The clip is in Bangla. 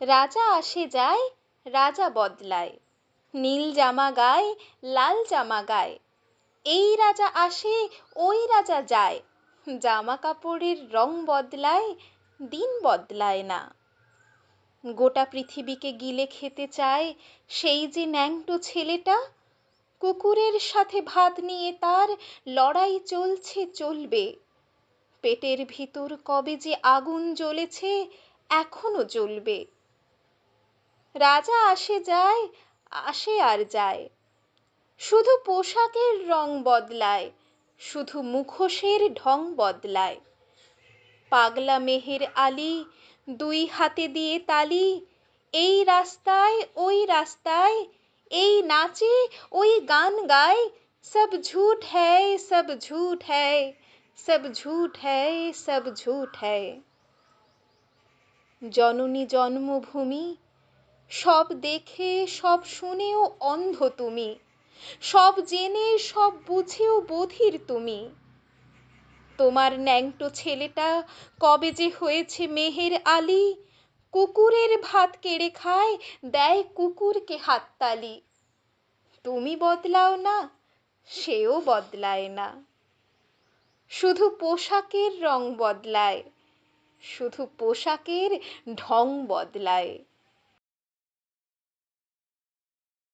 রাজা আসে যায়, রাজা বদলায়, নীল জামা গায়, লাল জামা গায়। এই রাজা আসে, ওই রাজা যায়, জামা কাপড়ের রং বদলায়, দিন বদলায় না। গোটা পৃথিবীকে গিলে খেতে চায় সেই যে ন্যাংটো ছেলেটা, কুকুরের সাথে ভাত নিয়ে তার লড়াই চলছে, চলবে। পেটের ভিতর কবে যে আগুন জ্বলেছে, এখনো জ্বলবে। রাজা আসে যায়, আসে আর যায়, শুধু পোশাকের রং বদলায়, শুধু মুখোশের ঢং বদলায়। পাগলা মেহের আলী দুই হাতে দিয়ে তালি, এই রাস্তায় ওই রাস্তায়, এই নাচে ওই গান গায়, সব ঝুঠ হ্যায় সব ঝুঠ হ্যায়, সব ঝুঠ হ্যায় সব ঝুঠ হ্যায়। জননী জন্মভূমি, সব দেখে সব শুনেও অন্ধ তুমি, সব জেনে সব বুঝেও বধির তুমি। তোমার ন্যাংটো ছেলেটা কবে যে হয়েছে মেহের আলী, কুকুরের ভাত কেড়ে খায়, দেয় কুকুরকে হাততালি। তুমি বদলাও না, সেও বদলায় না, শুধু পোশাকের রং বদলায়, শুধু পোশাকের ঢং বদলায়।